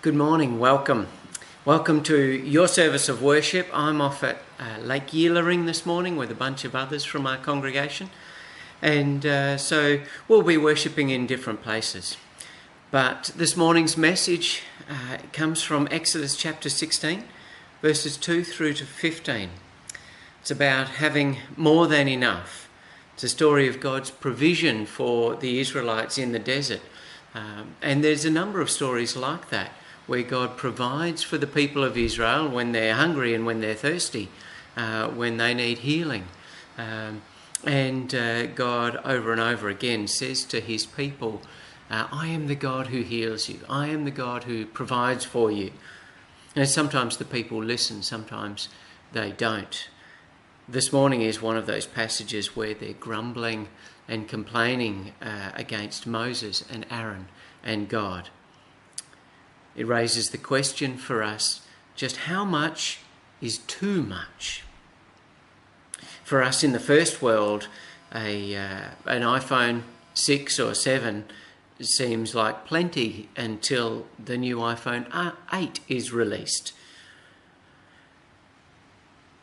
Good morning, welcome. Welcome to your service of worship. I'm off at Lake Yeelering this morning with a bunch of others from our congregation. And so we'll be worshipping in different places. But this morning's message comes from Exodus chapter 16, verses 2 through to 15. It's about having more than enough. It's a story of God's provision for the Israelites in the desert. And there's a number of stories like that, where God provides for the people of Israel when they're hungry and when they're thirsty, when they need healing. And God over and over again says to his people, I am the God who heals you. I am the God who provides for you. And sometimes the people listen, sometimes they don't. This morning is one of those passages where they're grumbling and complaining against Moses and Aaron and God. It raises the question for us, just how much is too much? For us in the first world, an iPhone 6 or 7 seems like plenty until the new iPhone 8 is released.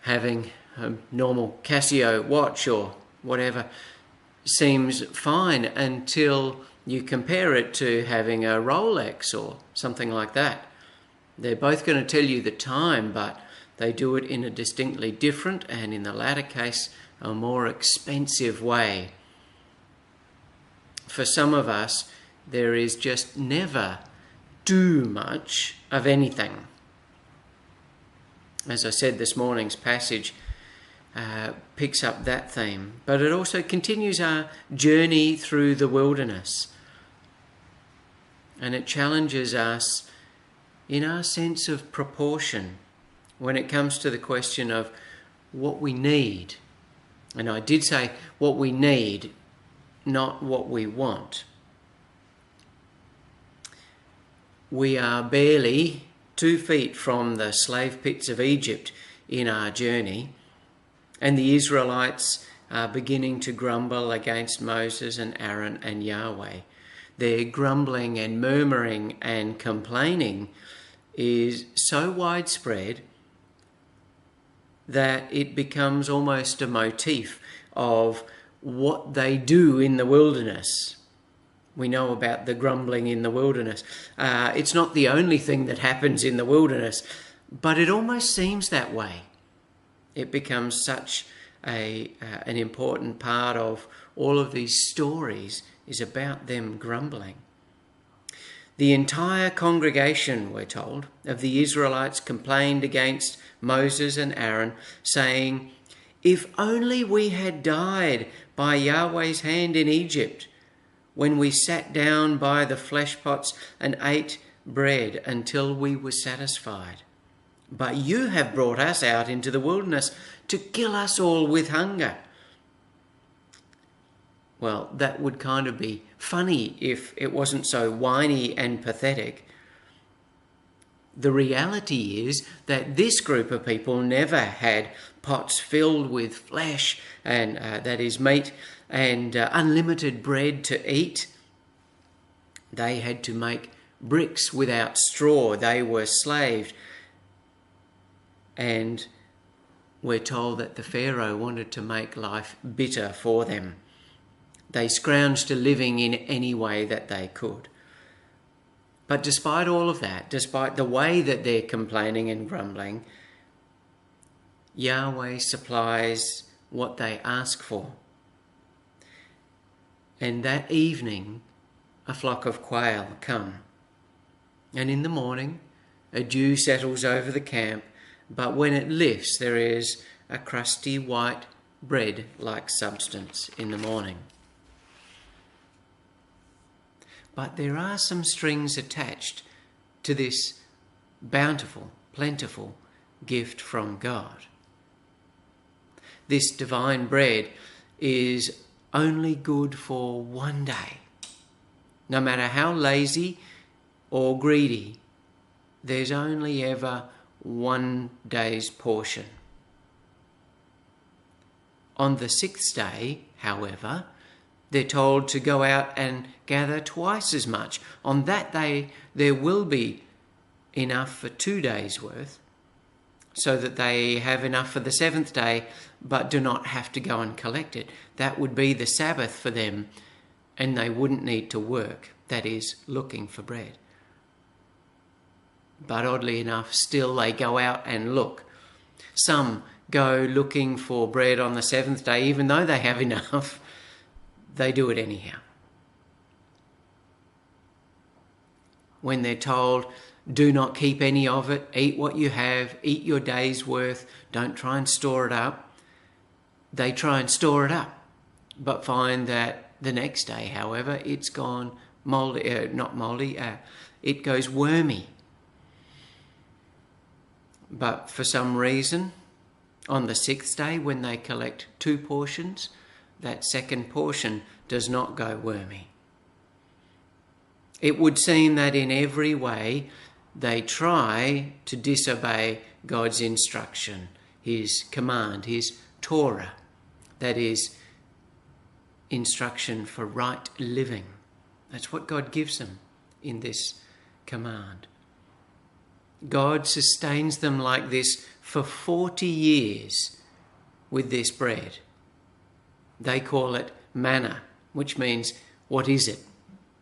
Having a normal Casio watch or whatever seems fine until you compare it to having a Rolex or something like that. They're both going to tell you the time, but they do it in a distinctly different and, in the latter case, a more expensive way. For some of us, there is just never too much of anything. As I said, this morning's passage picks up that theme, but it also continues our journey through the wilderness. And it challenges us in our sense of proportion when it comes to the question of what we need. And I did say what we need, not what we want. We are barely 2 feet from the slave pits of Egypt in our journey, and the Israelites are beginning to grumble against Moses and Aaron and Yahweh. Their grumbling and murmuring and complaining is so widespread that it becomes almost a motif of what they do in the wilderness. We know about the grumbling in the wilderness. It's not the only thing that happens in the wilderness, but it almost seems that way. It becomes such an important part of all of these stories is about them grumbling. The entire congregation, we're told, of the Israelites complained against Moses and Aaron, saying, "If only we had died by Yahweh's hand in Egypt, when we sat down by the flesh pots and ate bread until we were satisfied. But you have brought us out into the wilderness to kill us all with hunger." Well, that would kind of be funny if it wasn't so whiny and pathetic. The reality is that this group of people never had pots filled with flesh, and that is meat, and unlimited bread to eat. They had to make bricks without straw. They were slaved. And we're told that the Pharaoh wanted to make life bitter for them. They scrounged a living in any way that they could. But despite all of that, despite the way that they're complaining and grumbling, Yahweh supplies what they ask for. And that evening, a flock of quail come. And in the morning, a dew settles over the camp, but when it lifts, there is a crusty white bread-like substance in the morning. But there are some strings attached to this bountiful, plentiful gift from God. This divine bread is only good for one day. No matter how lazy or greedy, there's only ever one day's portion. On the 6th day, however, they're told to go out and gather twice as much. On that day, there will be enough for 2 days' worth, so that they have enough for the seventh day, but do not have to go and collect it. That would be the Sabbath for them, and they wouldn't need to work, that is, looking for bread. But oddly enough, still they go out and look. Some go looking for bread on the seventh day, even though they have enough, they do it anyhow. When they're told, do not keep any of it, eat what you have, eat your day's worth, don't try and store it up, they try and store it up, but find that the next day, however, it's gone it goes wormy. But for some reason, on the sixth day, when they collect 2 portions, that second portion does not go wormy. It would seem that in every way they try to disobey God's instruction, his command, his Torah, that is, instruction for right living. That's what God gives them in this command. God sustains them like this for 40 years with this bread. They call it manna, which means, what is it?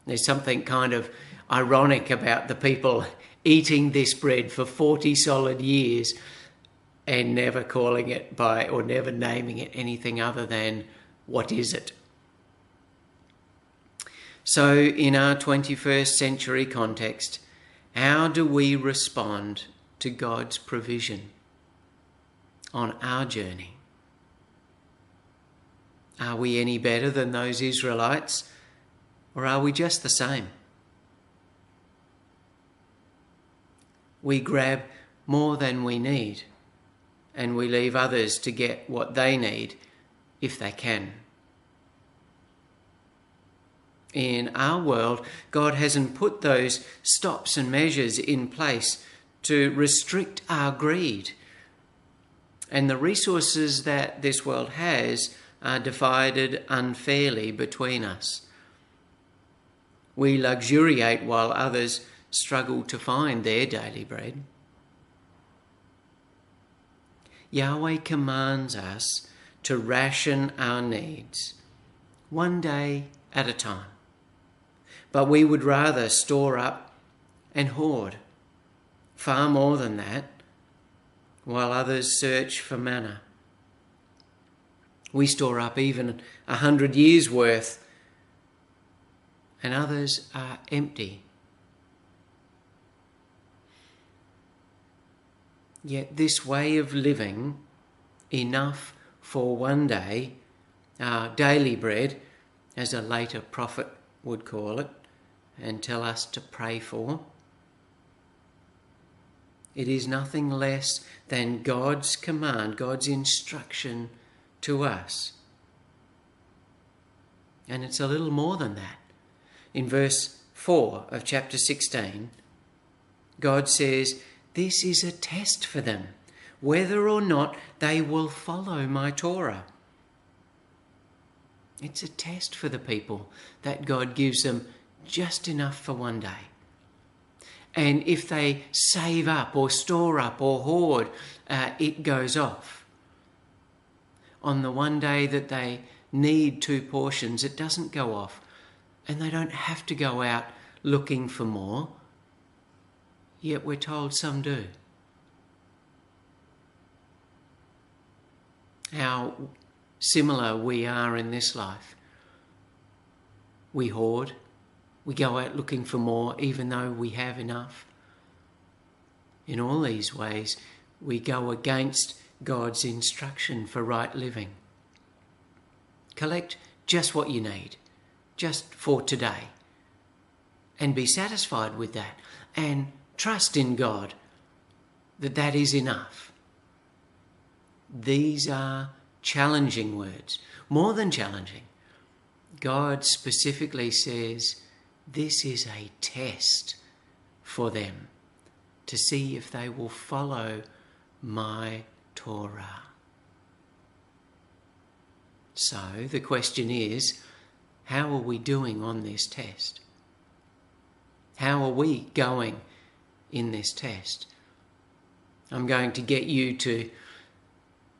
There's something kind of ironic about the people eating this bread for 40 solid years and never calling it by, or never naming it anything other than, what is it? So in our 21st century context, how do we respond to God's provision on our journey? Are we any better than those Israelites, or are we just the same? We grab more than we need, and we leave others to get what they need if they can. In our world, God hasn't put those stops and measures in place to restrict our greed. And the resources that this world has are divided unfairly between us. We luxuriate while others struggle to find their daily bread. Yahweh commands us to ration our needs, one day at a time. But we would rather store up and hoard far more than that, while others search for manna. We store up even 100 years' worth, and others are empty. Yet this way of living, enough for one day, our daily bread, as a later prophet would call it, and tell us to pray for, it is nothing less than God's command, God's instruction to us. And it's a little more than that. In verse 4 of chapter 16, God says, this is a test for them, whether or not they will follow my Torah. It's a test for the people that God gives them just enough for one day. And if they save up or store up or hoard, it goes off. On the one day that they need 2 portions, it doesn't go off. And they don't have to go out looking for more. Yet we're told some do. How similar we are in this life. We hoard. We go out looking for more even though we have enough. In all these ways, we go against God's instruction for right living. Collect just what you need, just for today, and be satisfied with that, and trust in God that that is enough. These are challenging words, more than challenging. God specifically says this is a test for them to see if they will follow my Torah. So the question is, how are we doing on this test? How are we going in this test. I'm going to get you to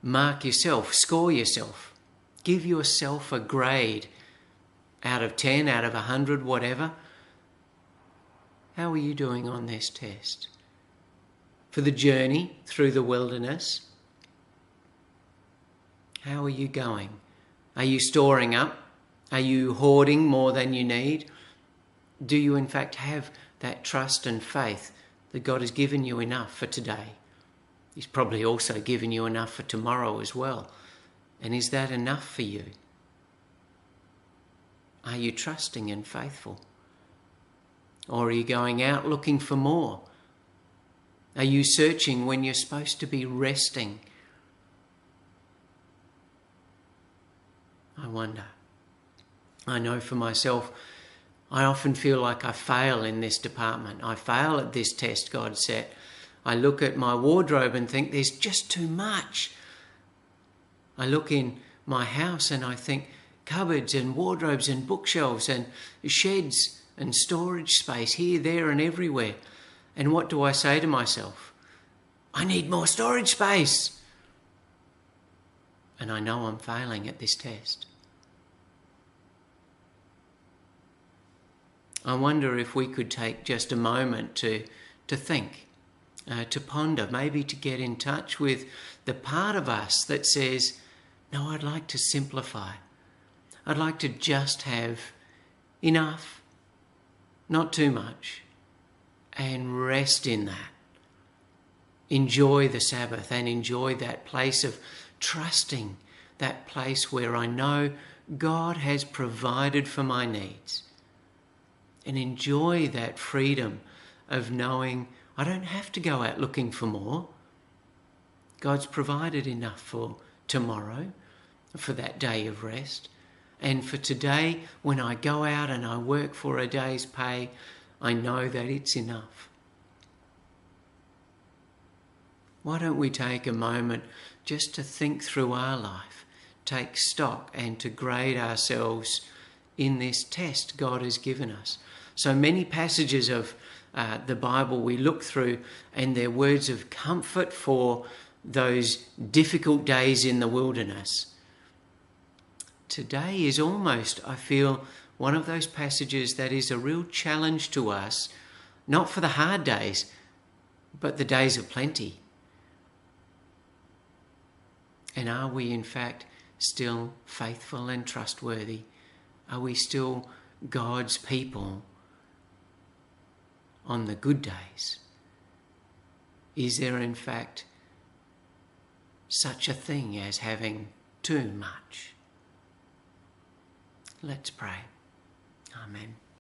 mark yourself, score yourself, give yourself a grade out of 10, out of 100, whatever. How are you doing on this test? For the journey through the wilderness, how are you going? Are you storing up? Are you hoarding more than you need? Do you in fact have that trust and faith that God has given you enough for today? He's probably also given you enough for tomorrow as well. And is that enough for you? Are you trusting and faithful? Or are you going out looking for more? Are you searching when you're supposed to be resting? I wonder. I know for myself, I often feel like I fail in this department. I fail at this test God set. I look at my wardrobe and think there's just too much. I look in my house and I think cupboards and wardrobes and bookshelves and sheds and storage space here, there and everywhere. And what do I say to myself? I need more storage space. And I know I'm failing at this test. I wonder if we could take just a moment to think, to ponder, maybe to get in touch with the part of us that says, no, I'd like to simplify. I'd like to just have enough, not too much, and rest in that. Enjoy the Sabbath and enjoy that place of trusting, that place where I know God has provided for my needs. And enjoy that freedom of knowing I don't have to go out looking for more. God's provided enough for tomorrow, for that day of rest. And for today, when I go out and I work for a day's pay, I know that it's enough. Why don't we take a moment just to think through our life, take stock and to grade ourselves in this test God has given us. So many passages of the Bible we look through and they're words of comfort for those difficult days in the wilderness. Today is almost, I feel, one of those passages that is a real challenge to us, not for the hard days, but the days of plenty. And are we in fact still faithful and trustworthy? Are we still God's people on the good days? Is there in fact such a thing as having too much? Let's pray. Amen.